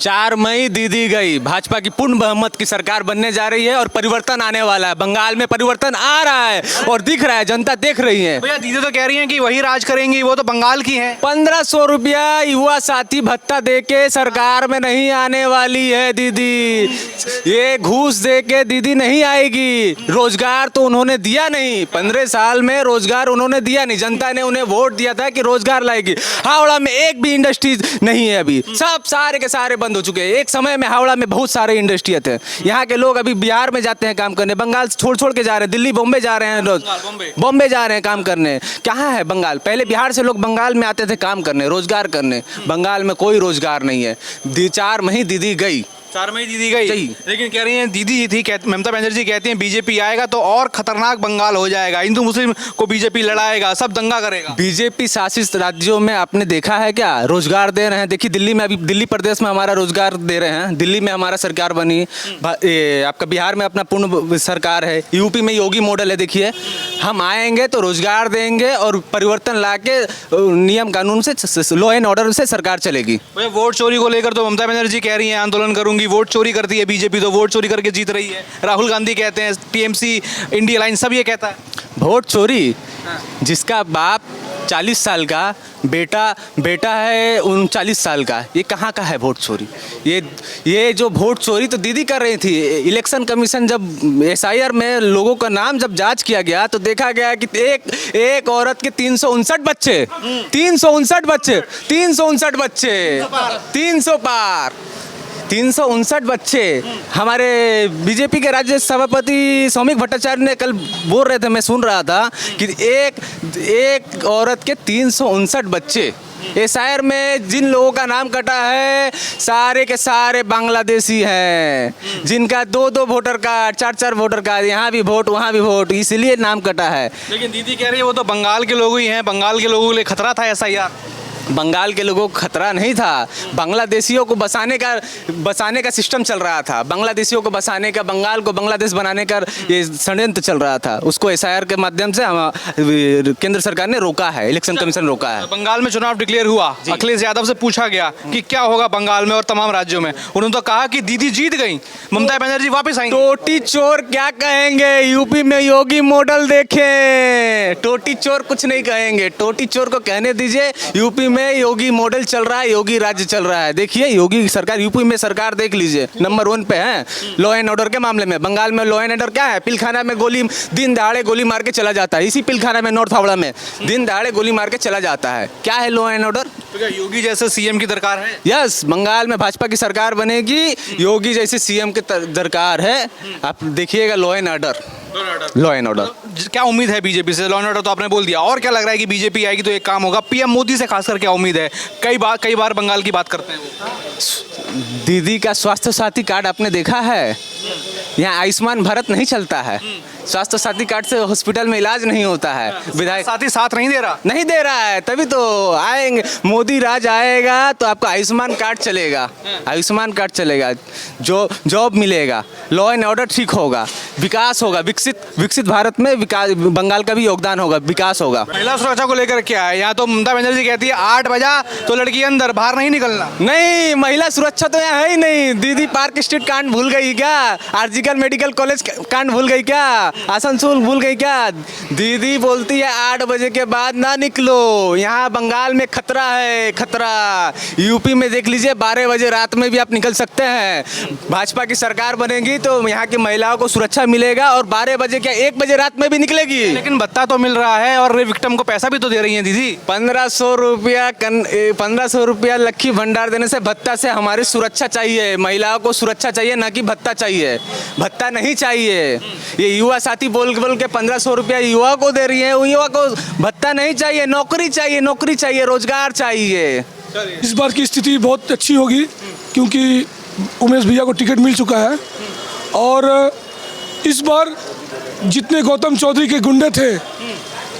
4 मई दीदी गई। भाजपा की पूर्ण बहुमत की सरकार बनने जा रही है और परिवर्तन आने वाला है। बंगाल में परिवर्तन आ रहा है और दिख रहा है, जनता देख रही है। भैया दीदी तो कह रही हैं कि वही राज करेंगी, वो तो बंगाल की हैं। 1500 रुपया युवा साथी भत्ता दे के सरकार में नहीं आने वाली है दीदी। ये घूस दे के दीदी नहीं आएगी। रोजगार तो उन्होंने दिया नहीं, 15 साल में रोजगार उन्होंने दिया नहीं। जनता ने उन्हें वोट दिया था कि रोजगार लाएगी। हावड़ा में एक भी इंडस्ट्री नहीं है अभी, सब सारे के सारे बंद हो चुके हैं। एक समय में हावड़ा में बहुत सारे इंडस्ट्री थे। यहाँ के लोग अभी बिहार में जाते हैं काम करने, बंगाल छोड़ छोड़ के जा रहे हैं, दिल्ली बॉम्बे जा रहे हैं, रोज बॉम्बे जा रहे हैं काम करने। कहाँ है बंगाल? पहले बिहार से लोग बंगाल में आते थे काम करने, रोजगार करने। बंगाल में कोई रोजगार नहीं है। 4 मई दीदी गई। 4 मई दीदी गई, लेकिन कह रही हैं दीदी थी, ममता बनर्जी कहती हैं बीजेपी आएगा तो और खतरनाक बंगाल हो जाएगा, हिंदू मुस्लिम को बीजेपी लड़ाएगा, सब दंगा करेगा। बीजेपी शासित राज्यों में आपने देखा है क्या रोजगार दे रहे हैं? देखिए दिल्ली में, अभी दिल्ली प्रदेश में हमारा रोजगार दे रहे हैं, दिल्ली में हमारा सरकार बनी, आपका बिहार में अपना पूर्ण सरकार है, यूपी में योगी मॉडल है। देखिए हम आएंगे तो रोजगार देंगे और परिवर्तन ला के नियम कानून से, लॉ एंड ऑर्डर से सरकार चलेगी। वोट चोरी को लेकर तो ममता बनर्जी कह रही हैं आंदोलन करूंगी, वोट चोरी करती है बीजेपी, तो वोट चोरी करके जीत रही है। राहुल गांधी कहते हैं, टीएमसी, इंडिया अलायंस सब ये कहता है। वोट चोरी? जिसका बाप 40 साल का, बेटा है 39 साल का, ये कहाँ का है वोट चोरी? ये जो वोट चोरी तो दीदी कर रही थी। इलेक्शन कमीशन जब एसआईआर में लोगों का नाम जब जांच किया गया तो देखा गया कि एक औरत के 359 बच्चे, 359 बच्चे, 359 बच्चे, 300 पार, 359 बच्चे। हमारे बीजेपी के राज्य सभापति सौमिक भट्टाचार्य ने कल बोल रहे थे, मैं सुन रहा था कि एक औरत के 359 बच्चे। एसआईआर में जिन लोगों का नाम कटा है सारे के सारे बांग्लादेशी हैं, जिनका 2-2 वोटर कार्ड, 4-4 वोटर कार्ड, यहाँ भी वोट वहाँ भी वोट, इसलिए नाम कटा है। लेकिन दीदी कह रही है वो तो बंगाल के लोग ही हैं, बंगाल के लोगों के लिए खतरा था एसआईआर। बंगाल के लोगों को खतरा नहीं था, बांग्लादेशियों को बसाने का सिस्टम चल रहा था। बांग्लादेशियों को बसाने का, बंगाल को बांग्लादेश बनाने का ये षड्यंत्र चल रहा था। उसको एसआईआर के माध्यम से केंद्र सरकार ने रोका है, इलेक्शन कमीशन रोका है। बंगाल में चुनाव डिक्लेयर हुआ, अखिलेश यादव से पूछा गया कि क्या होगा बंगाल में और तमाम राज्यों में, उन्होंने तो कहा कि दीदी जीत गई, ममता बनर्जी वापस आएंगी। टोटी चोर क्या कहेंगे? यूपी में योगी मॉडल देखें, टोटी चोर कुछ नहीं कहेंगे। टोटी चोर को कहने दीजिए। यूपी में योगी मॉडल चल रहा है, योगी राज्य चल रहा है। देखिए योगी सरकार, यूपी में सरकार देख लीजिए, नंबर 1 पे है लॉ एंड ऑर्डर के मामले में। बंगाल में लॉ एंड ऑर्डर क्या है? पिलखाना में गोली, दिन दहाड़े गोली मार के चला जाता है। इसी पिलखाना में, नॉर्थ हावड़ा में दिन दहाड़े गोली मार के चला जाता है। क्या है लॉ एंड ऑर्डर? तो क्या योगी जैसे सीएम की दरकार है? यस, बंगाल में भाजपा की सरकार बनेगी, योगी जैसे सीएम की दरकार है। आप देखिएगा law and order, law and order. क्या उम्मीद है बीजेपी से? लॉ एंड ऑर्डर तो आपने बोल दिया, और क्या लग रहा है कि बीजेपी आएगी तो एक काम होगा? पीएम मोदी से खासकर क्या उम्मीद है? कई बार बंगाल की बात करते हैं वो। दीदी का स्वास्थ्य साथी कार्ड आपने देखा है? यहाँ आयुष्मान भारत नहीं चलता है। स्वास्थ्य साथी कार्ड से हॉस्पिटल में इलाज नहीं होता है। विधायक साथी साथ नहीं दे रहा है, तभी तो आएंगे। मोदी राज आएगा तो आपका आयुष्मान कार्ड चलेगा, आयुष्मान कार्ड चलेगा, जो जॉब मिलेगा, लॉ एंड ऑर्डर ठीक होगा, विकास होगा, विकसित भारत में विकास, बंगाल का भी योगदान होगा, विकास होगा। महिला सुरक्षा को लेकर क्या है? यहाँ तो ममता बनर्जी कहती है 8 बजा तो लड़की अंदर, बाहर नहीं निकलना। नहीं, महिला सुरक्षा तो यहाँ है ही नहीं। दीदी पार्क स्ट्रीट कांड भूल गई क्या? आरजीकर मेडिकल कॉलेज कांड भूल गई क्या? आसनसोल भूल गई क्या? दीदी बोलती है 8 बजे के बाद ना निकलो। यहाँ बंगाल में खतरा है, खतरा। यूपी में देख लीजिए 12 बजे रात में भी आप निकल सकते हैं। भाजपा की सरकार बनेगी तो यहाँ की महिलाओं को सुरक्षा मिलेगा, और 12 बजे क्या 1 बजे रात में भी निकलेगी। लेकिन भत्ता तो मिल रहा है और विक्टिम को पैसा भी तो दे रही है दीदी। 1500 रुपया लक्ष्मी भंडार देने से भत्ता से हमारी सुरक्षा चाहिए। महिलाओं को सुरक्षा चाहिए, ना कि भत्ता चाहिए। भत्ता नहीं चाहिए। ये युवा साथी बोल के 1500 रुपया युवा को दे रही है, युवा को भत्ता नहीं चाहिए, नौकरी चाहिए, नौकरी चाहिए, रोजगार चाहिए। इस बार की स्थिति बहुत अच्छी होगी क्योंकि उमेश भैया को टिकट मिल चुका है, और इस बार जितने गौतम चौधरी के गुंडे थे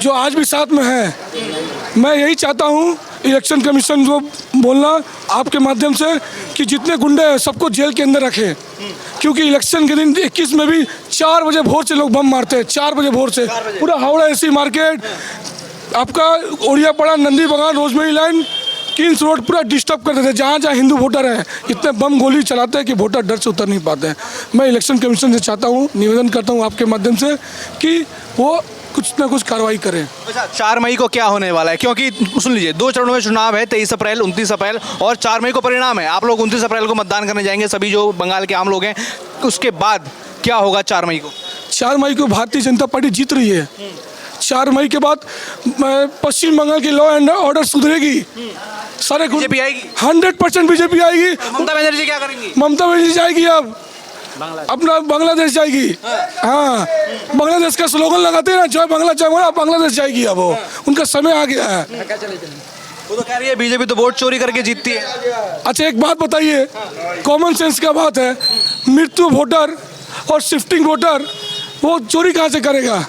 जो आज भी साथ में हैं, मैं यही चाहता हूँ इलेक्शन कमीशन को बोलना आपके माध्यम से कि जितने गुंडे हैं सबको जेल के अंदर रखें, क्योंकि इलेक्शन के दिन 21 में भी 4 बजे भोर से लोग बम मारते हैं। 4 बजे भोर से पूरा हावड़ा एसी मार्केट, आपका ओडियापाड़ा, नंदी बागान, रोजमेरी लाइन, किंग्स रोड पूरा डिस्टर्ब करते थे। जहाँ जहाँ हिंदू वोटर हैं इतने बम गोली चलाते हैं कि वोटर डर से उतर नहीं पाते हैं। मैं इलेक्शन कमीशन से चाहता हूँ, निवेदन करता हूँ आपके माध्यम से कि वो कुछ ना कुछ कार्रवाई करें। अच्छा, 4 मई को क्या होने वाला है? क्योंकि सुन लीजिए, 2 चरणों में चुनाव है, 23 अप्रैल, 29 अप्रैल और 4 मई को परिणाम है। आप लोग 29 अप्रैल को मतदान करने जाएंगे, सभी जो बंगाल के आम लोग हैं। उसके बाद क्या होगा 4 मई को? 4 मई को भारतीय जनता पार्टी जीत रही है। 4 मई के बाद पश्चिम बंगाल की लॉ एंड ऑर्डर सुधरेगी। सारे बीजेपी आएगी? 100% बीजेपी आएगी। ममता बनर्जी क्या करेंगी? ममता बनर्जी जाएगी अब अपना बांग्लादेश जाएगी। हाँ, बांग्लादेश का स्लोगन लगाते हैं ना, जय बांग्ला जय बांग्ला, बांग्लादेश जाएगी अब वो। उनका समय आ गया है। वो तो कह रही है बीजेपी तो वोट चोरी करके जीतती है। अच्छा, एक बात बताइए, कॉमन सेंस का बात है, मृत्यु वोटर और शिफ्टिंग वोटर वो चोरी कहाँ से करेगा?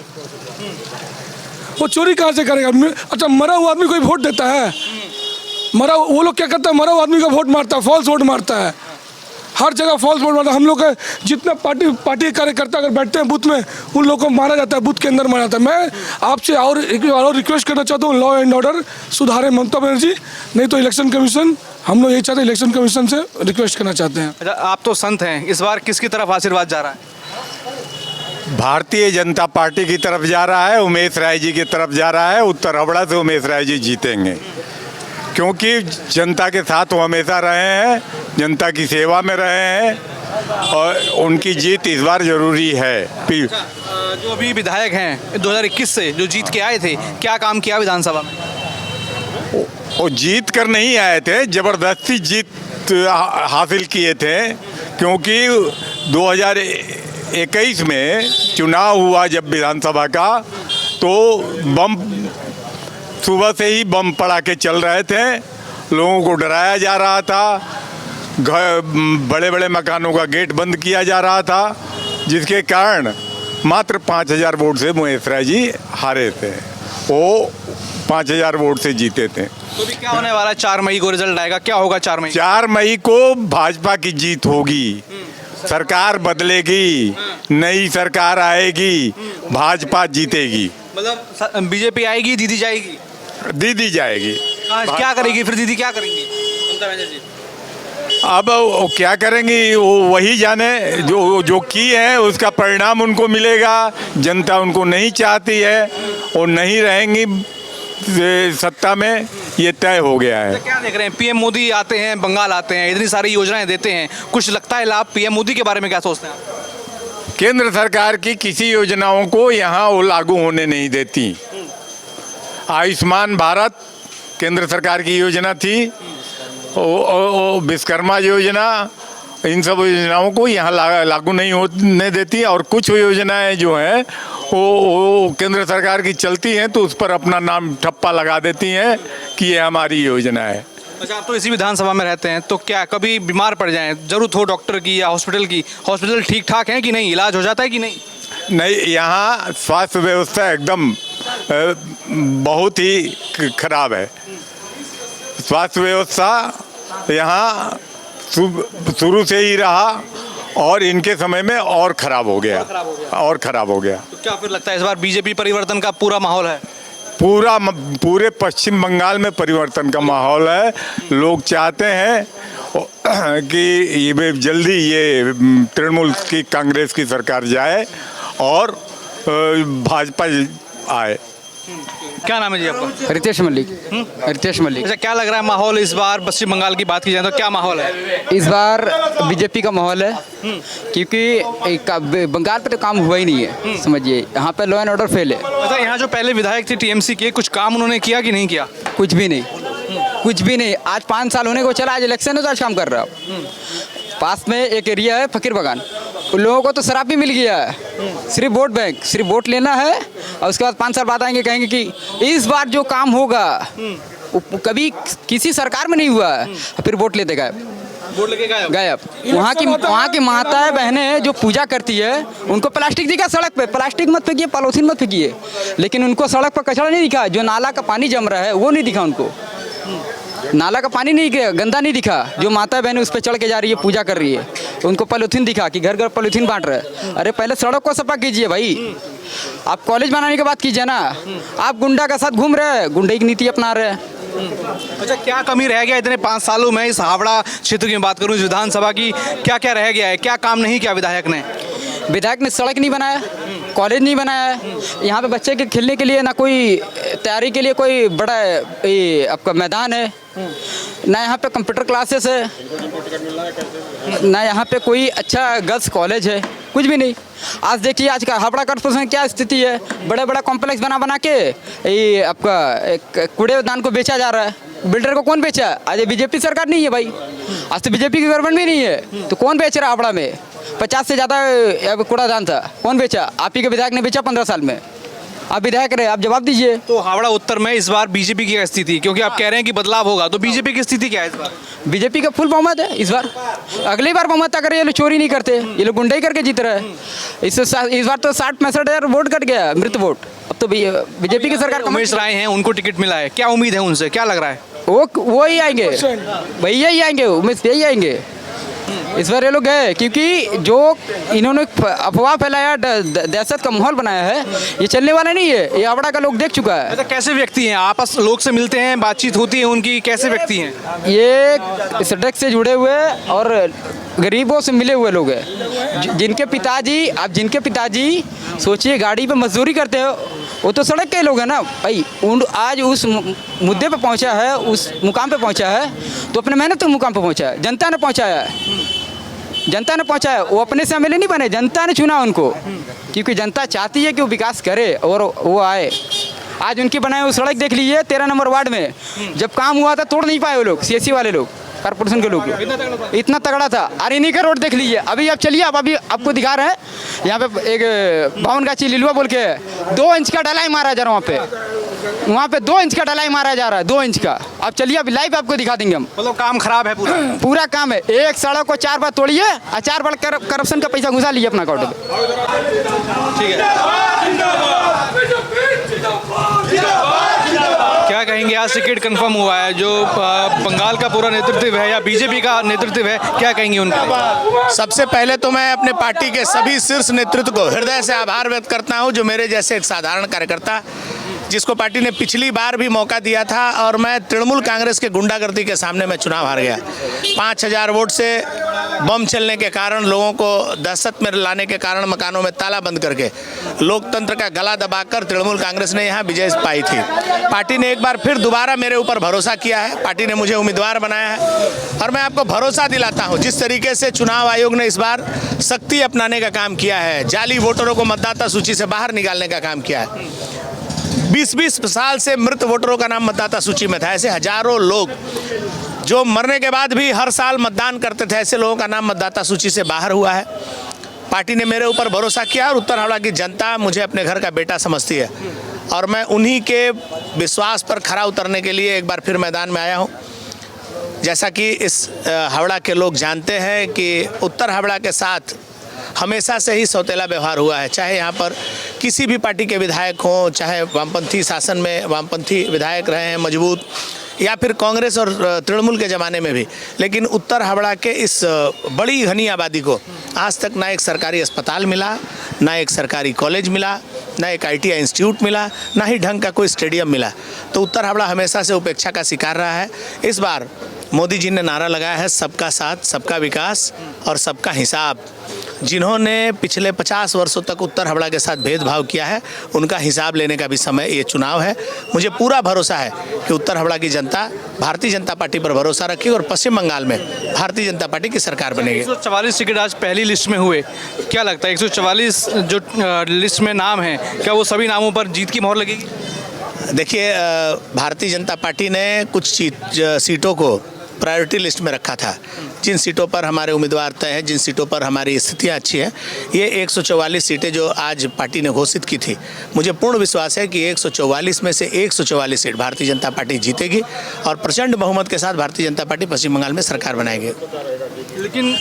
वो चोरी कहाँ से करेगा? अच्छा, मरा हुआ आदमी कोई वोट देता है? मरा वो लोग क्या करता है, मरा हुआ आदमी का वोट मारता है, फॉल्स वोट मारता है। हर जगह फॉल्स वोट मारता है। हम लोग के जितने पार्टी के कार्यकर्ता अगर बैठते हैं बूथ में, उन लोगों को मारा जाता है, बूथ के अंदर मारा जाता है। मैं आपसे और रिक्वेस्ट करना चाहता हूँ, लॉ एंड ऑर्डर सुधारे ममता बनर्जी, नहीं तो इलेक्शन कमीशन, हम लोग यही चाहते हैं, इलेक्शन कमीशन से रिक्वेस्ट करना चाहते हैं। अच्छा, आप तो संत हैं, इस बार किसकी तरफ आशीर्वाद जा रहा है? भारतीय जनता पार्टी की तरफ जा रहा है, उमेश राय जी की तरफ जा रहा है। उत्तर हवड़ा से उमेश राय जी जीतेंगे, क्योंकि जनता के साथ वो हमेशा रहे हैं, जनता की सेवा में रहे हैं और उनकी जीत इस बार जरूरी है। जो अभी विधायक हैं 2021 से जो जीत के आए थे, क्या काम किया विधानसभा में? वो जीत कर नहीं आए थे, जबरदस्ती जीत हासिल किए थे, क्योंकि 2021 में चुनाव हुआ जब विधानसभा का, तो बम सुबह से ही बम पड़ाके चल रहे थे, लोगों को डराया जा रहा था, बड़े बड़े मकानों का गेट बंद किया जा रहा था, जिसके कारण मात्र 5000 वोट से उमेश राय जी हारे थे। वो 5000 वोट से जीते थे। तो भी क्या होने वाला है? 4 मई को रिजल्ट आएगा, क्या होगा 4 मई? 4 मई को भाजपा की जीत होगी, सरकार बदलेगी, नई सरकार आएगी, भाजपा जीतेगी। मतलब बीजेपी आएगी, दीदी जाएगी? दीदी जाएगी। क्या करेगी फिर दीदी, क्या करेंगी ममता बनर्जी? अब वो क्या करेंगी वो वही जाने, जो की है उसका परिणाम उनको मिलेगा। जनता उनको नहीं चाहती है, वो नहीं रहेंगी सत्ता में, ये तय हो गया है। क्या देख रहे हैं? पीएम मोदी आते हैं, बंगाल आते हैं, इतनी सारी योजनाएं देते हैं, कुछ लगता है लाभ? पीएम मोदी के बारे में क्या सोचते हैं आप? केंद्र सरकार की किसी योजनाओं को यहाँ वो लागू होने नहीं देती। आयुष्मान भारत केंद्र सरकार की योजना थी, विश्वकर्मा योजना, इन सब योजनाओं को यहाँ लागू नहीं होने देती। और कुछ योजनाएं जो हैं वो केंद्र सरकार की चलती हैं, तो उस पर अपना नाम ठप्पा लगा देती हैं कि ये हमारी योजना है। अच्छा, आप तो इसी विधानसभा में रहते हैं, तो क्या कभी बीमार पड़ जाएं, जरूरत हो डॉक्टर की या हॉस्पिटल की, हॉस्पिटल ठीक ठाक है कि नहीं, इलाज हो जाता है कि नहीं? नहीं, यहाँ स्वास्थ्य व्यवस्था एकदम बहुत ही खराब है। स्वास्थ्य व्यवस्था यहाँ शुरू से ही रहा और इनके समय में और खराब हो गया। तो क्या फिर लगता है इस बार बीजेपी परिवर्तन का पूरा माहौल है? पूरे पश्चिम बंगाल में परिवर्तन का माहौल है। लोग चाहते हैं कि ये जल्दी ये तृणमूल की कांग्रेस की सरकार जाए और भाजपा आए। क्या नाम है जी आपका? रितेश मलिक। रितेश मलिक। अच्छा, क्या लग रहा है माहौल इस बार पश्चिम बंगाल की बात की जाए तो क्या माहौल है? इस बार बीजेपी का माहौल है, क्योंकि बंगाल पे तो काम हुआ ही नहीं है, समझिए, यहाँ पे लॉ एंड ऑर्डर फेल है। अच्छा, यहाँ जो पहले विधायक थे टीएमसी के, कुछ काम उन्होंने किया कि नहीं किया? कुछ भी नहीं, कुछ भी नहीं। आज 5 साल होने को चला, आज इलेक्शन है तो आज काम कर रहा हूँ। पास में एक एरिया है फकीर बागान, उन लोगों को तो शराब भी मिल गया है, सिर्फ वोट बैंक, सिर्फ वोट लेना है और उसके बाद 5 साल बाद आएंगे, कहेंगे कि इस बार जो काम होगा कभी किसी सरकार में नहीं हुआ है, फिर वोट लेते गए, वोट लेके गायब। वहाँ की माताएं बहनें जो पूजा करती है, उनको प्लास्टिक दिखा सड़क पे, प्लास्टिक मत फेंकिए, पॉलीथीन मत फेंकिए, लेकिन उनको सड़क पर कचरा नहीं दिखा, जो नाला का पानी जम रहा है वो नहीं दिखा उनको, नाला का पानी नहीं गंदा नहीं दिखा, जो माता बहन उस पर चढ़ के जा रही है, पूजा कर रही है, उनको पॉलीथीन दिखा कि घर घर पॉलीथीन बांट रहे हैं। अरे पहले सड़क को सफा कीजिए भाई, आप कॉलेज बनाने की बात कीजिए ना। आप गुंडा के साथ घूम रहे हैं, गुंडे की नीति अपना रहे हैं। अच्छा, क्या कमी रह गया इतने 5 सालों में इस हावड़ा क्षेत्र की बात करूं, इस विधानसभा की, क्या क्या रह गया है, क्या काम नहीं किया विधायक ने? विधायक ने सड़क नहीं बनाया, कॉलेज नहीं बनाया है, यहाँ पे बच्चे के खेलने के लिए ना कोई तैयारी के लिए कोई बड़ा ये आपका मैदान है, ना यहाँ पे कंप्यूटर क्लासेस है, ना यहाँ पे कोई अच्छा गर्ल्स कॉलेज है, कुछ भी नहीं। आज देखिए आज का हावड़ा कॉर्पोरेशन क्या स्थिति है, बड़े बड़ा कॉम्प्लेक्स बना के ये आपका एक कूड़ेदान को बेचा जा रहा है। बिल्डर को कौन बेचा? आज ये बीजेपी सरकार नहीं है भाई, आज तो बीजेपी की गवर्नमेंट भी नहीं है, तो कौन बेच रहा है हावड़ा में? 50 से ज़्यादा कूड़ादान था, कौन बेचा? आप ही के विधायक ने बेचा 15 साल में। आप विधायक रहे, आप जवाब दीजिए। तो हावड़ा उत्तर में इस बार बीजेपी की क्या स्थिति, क्योंकि आप कह रहे हैं कि बदलाव होगा, तो बीजेपी की स्थिति क्या है इस बार? बीजेपी का फुल बहुमत है इस बार। अगली बार बहुमत अगर ये लोग चोरी नहीं करते, ये लोग गुंडाई करके जीत रहे हैं। इस बार तो 60-65 हज़ार वोट कट गया, मृत वोट। अब तो बीजेपी की सरकार उमेश राय हैं, उनको टिकट मिला है, क्या उम्मीद है उनसे, क्या लग रहा है? वो ही आएंगे, भैया ही आएंगे, उमेश यही आएंगे इस बार। ये लोग गए क्योंकि जो इन्होंने अफवाह फैलाया, दहशत का माहौल बनाया है, ये चलने वाला नहीं है, ये हावड़ा का लोग देख चुका है। अच्छा, कैसे व्यक्ति हैं, आपस लोग से मिलते हैं, बातचीत होती है उनकी, कैसे व्यक्ति हैं? ये सड़क से जुड़े हुए और गरीबों से मिले हुए लोग हैं, जिनके पिताजी सोचिए गाड़ी पे मजदूरी करते हो, वो तो सड़क के लोग हैं ना भाई। आज उस मुद्दे पे पहुंचा है, उस मुकाम पे पहुंचा है, तो अपने मेहनत के मुकाम पे पहुंचा है, जनता ने पहुंचाया है, जनता ने पहुंचा है। वो अपने से एमएलए नहीं बने, जनता ने चुना उनको, क्योंकि जनता चाहती है कि वो विकास करे और वो आए। आज उनकी बनाई हुई सड़क देख लीजिए 13 नंबर वार्ड में, जब काम हुआ था तोड़ नहीं पाए वो लोग, सीएससी वाले लोग, कॉर्पोरेशन के लोग, इतना तगड़ा था। और इन्हीं का रोड देख लीजिए, अभी आप चलिए, आप अभी आपको दिखा रहे हैं, यहाँ पे एक बावन गाची लिलुआ बोल के 2 इंच का ढलाई मारा जा रहा है वहाँ पे 2 इंच का ढलाई मारा जा रहा है, 2 इंच का। आप चलिए, अभी लाइव आपको दिखा देंगे हम। मतलब काम खराब है पूरा? पूरा काम है, एक सड़क को 4 बार तोड़िए और 4 बार करप्शन का पैसा घुसा लीजिए अपना अकाउंट में। ठीक है, क्या कहेंगे, आज टिकट कंफर्म हुआ है, जो बंगाल का पूरा नेतृत्व है या बीजेपी का नेतृत्व है, क्या कहेंगे उनका? सबसे पहले तो मैं अपने पार्टी के सभी शीर्ष नेतृत्व को हृदय से आभार व्यक्त करता हूं, जो मेरे जैसे एक साधारण कार्यकर्ता, जिसको पार्टी ने पिछली बार भी मौका दिया था और मैं तृणमूल कांग्रेस के गुंडागर्दी के सामने मैं चुनाव हार गया। 5000 वोट से बम चलने के कारण, लोगों को दहशत में लाने के कारण, मकानों में ताला बंद करके लोकतंत्र का गला दबाकर तृणमूल कांग्रेस ने यहाँ विजय पाई थी। पार्टी ने एक बार फिर दोबारा मेरे ऊपर भरोसा किया है, पार्टी ने मुझे उम्मीदवार बनाया है और मैं आपको भरोसा दिलाता हूँ, जिस तरीके से चुनाव आयोग ने इस बार सख्ती अपनाने का काम किया है, जाली वोटरों को मतदाता सूची से बाहर निकालने का काम किया है। 20-20 साल से मृत वोटरों का नाम मतदाता सूची में था, ऐसे हजारों लोग जो मरने के बाद भी हर साल मतदान करते थे, ऐसे लोगों का नाम मतदाता सूची से बाहर हुआ है। पार्टी ने मेरे ऊपर भरोसा किया और उत्तर हावड़ा की जनता मुझे अपने घर का बेटा समझती है और मैं उन्हीं के विश्वास पर खरा उतरने के लिए एक बार फिर मैदान में आया हूँ। जैसा कि इस हावड़ा के लोग जानते हैं कि उत्तर हावड़ा के साथ हमेशा से ही सौतेला व्यवहार हुआ है, चाहे यहाँ पर किसी भी पार्टी के विधायक हों, चाहे वामपंथी शासन में वामपंथी विधायक रहे हैं मजबूत, या फिर कांग्रेस और तृणमूल के ज़माने में भी। लेकिन उत्तर हावड़ा के इस बड़ी घनी आबादी को आज तक ना एक सरकारी अस्पताल मिला, ना एक सरकारी कॉलेज मिला, ना एक ITI इंस्टीट्यूट मिला, ना ही ढंग का कोई स्टेडियम मिला। तो उत्तर हावड़ा हमेशा से उपेक्षा का शिकार रहा है। इस बार मोदी जी ने नारा लगाया है, सबका साथ, सबका विकास और सबका हिसाब। जिन्होंने पिछले 50 वर्षों तक उत्तर हावड़ा के साथ भेदभाव किया है, उनका हिसाब लेने का भी समय ये चुनाव है। मुझे पूरा भरोसा है कि उत्तर हावड़ा की जनता भारतीय जनता पार्टी पर भरोसा रखेगी और पश्चिम बंगाल में भारतीय जनता पार्टी की सरकार बनेगी। 144 टिकट आज पहली लिस्ट में हुए, क्या लगता है 144 जो लिस्ट में नाम है, क्या वो सभी नामों पर जीत की मोहर लगेगी? देखिए, भारतीय जनता पार्टी ने कुछ सीटों को प्रायोरिटी लिस्ट में रखा था। जिन सीटों पर हमारे उम्मीदवार तय हैं, जिन सीटों पर हमारी स्थितियां अच्छी हैं, ये 144 सीटें जो आज पार्टी ने घोषित की थी, मुझे पूर्ण विश्वास है कि 144 में से 144 सीट भारतीय जनता पार्टी जीतेगी और प्रचंड बहुमत के साथ भारतीय जनता पार्टी पश्चिम बंगाल में सरकार बनाएगी। लेकिन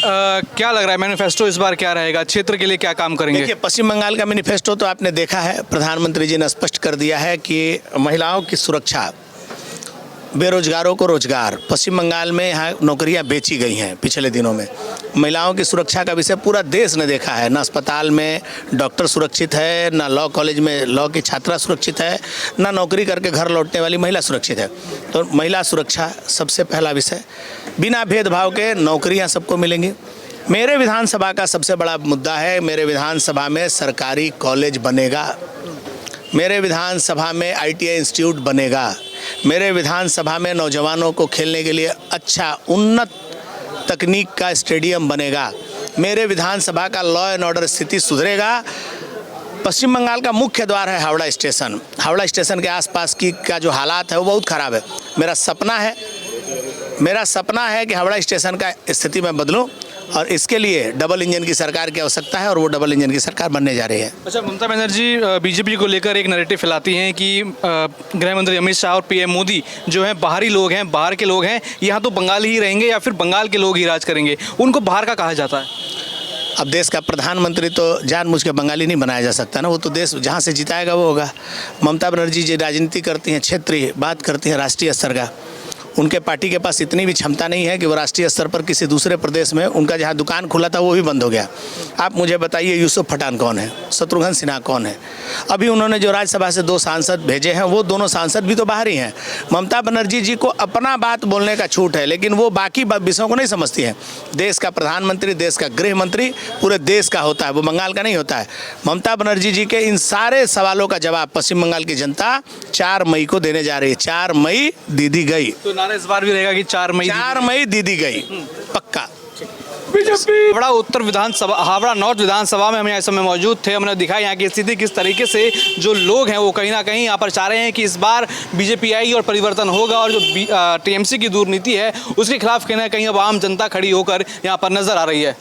क्या लग रहा है मैनिफेस्टो इस बार क्या रहेगा, क्षेत्र के लिए क्या काम करेंगे? देखिए, पश्चिम बंगाल का मैनिफेस्टो तो आपने देखा है, प्रधानमंत्री जी ने स्पष्ट कर दिया है कि महिलाओं की सुरक्षा बेरोजगारों को रोजगार। पश्चिम बंगाल में यहाँ नौकरियाँ बेची गई हैं पिछले दिनों में। महिलाओं की सुरक्षा का विषय पूरा देश ने देखा है। ना अस्पताल में डॉक्टर सुरक्षित है, ना लॉ कॉलेज में लॉ की छात्रा सुरक्षित है, ना नौकरी करके घर लौटने वाली महिला सुरक्षित है। तो महिला सुरक्षा सबसे पहला विषय। बिना भेदभाव के नौकरियाँ सबको मिलेंगी। मेरे विधानसभा का सबसे बड़ा मुद्दा है, मेरे विधानसभा में सरकारी कॉलेज बनेगा, मेरे विधानसभा में ITI इंस्टीट्यूट बनेगा, मेरे विधानसभा में नौजवानों को खेलने के लिए अच्छा उन्नत तकनीक का स्टेडियम बनेगा, मेरे विधानसभा का लॉ एंड ऑर्डर स्थिति सुधरेगा। पश्चिम बंगाल का मुख्य द्वार है हावड़ा स्टेशन। हावड़ा स्टेशन के आसपास की का जो हालात है वो बहुत ख़राब है। मेरा सपना है कि हावड़ा स्टेशन का स्थिति मैं बदलूं, और इसके लिए डबल इंजन की सरकार की आवश्यकता है, और वो डबल इंजन की सरकार बनने जा रही है। अच्छा, ममता बनर्जी बीजेपी को लेकर एक नैरेटिव फैलाती हैं कि गृह मंत्री अमित शाह और PM मोदी जो हैं बाहरी लोग हैं, बाहर के लोग हैं, यहाँ तो बंगाली ही रहेंगे या फिर बंगाल के लोग ही राज करेंगे, उनको बाहर का कहा जाता है। अब देश का प्रधानमंत्री तो जानबूझ के बंगाली नहीं बनाया जा सकता ना, वो तो देश जहाँ से जिताएगा वो होगा। ममता बनर्जी जी राजनीति करती हैं, क्षेत्रीय बात करती हैं, राष्ट्रीय स्तर का। उनके पार्टी के पास इतनी भी क्षमता नहीं है कि वो राष्ट्रीय स्तर पर किसी दूसरे प्रदेश में, उनका जहाँ दुकान खुला था वो भी बंद हो गया। आप मुझे बताइए यूसुफ पठान कौन है, शत्रुघ्न सिन्हा कौन है? अभी उन्होंने जो राज्यसभा से 2 सांसद भेजे हैं वो दोनों सांसद भी तो बाहर ही हैं। ममता बनर्जी जी को अपना बात बोलने का छूट है, लेकिन वो बाकी विषयों को नहीं समझती हैं। देश का प्रधानमंत्री, देश का गृह मंत्री पूरे देश का होता है, वो बंगाल का नहीं होता है। ममता बनर्जी जी के इन सारे सवालों का जवाब पश्चिम बंगाल की जनता 4 मई को देने जा रही है। 4 मई दीदी गई। तो नारा इस बार भी रहेगा कि 4 मई दीदी गई, पक्का। हावड़ा उत्तर विधानसभा, हावड़ा नॉर्थ विधानसभा में हम इस समय मौजूद थे। हमने दिखा यहाँ की स्थिति किस तरीके से जो लोग हैं वो कहीं ना कहीं यहाँ पर चाह रहे हैं कि इस बार बीजेपी आई और परिवर्तन होगा, और जो TMC की दूर नीति है उसके खिलाफ कहीं ना कहीं अब आम जनता खड़ी होकर यहाँ पर नजर आ रही है।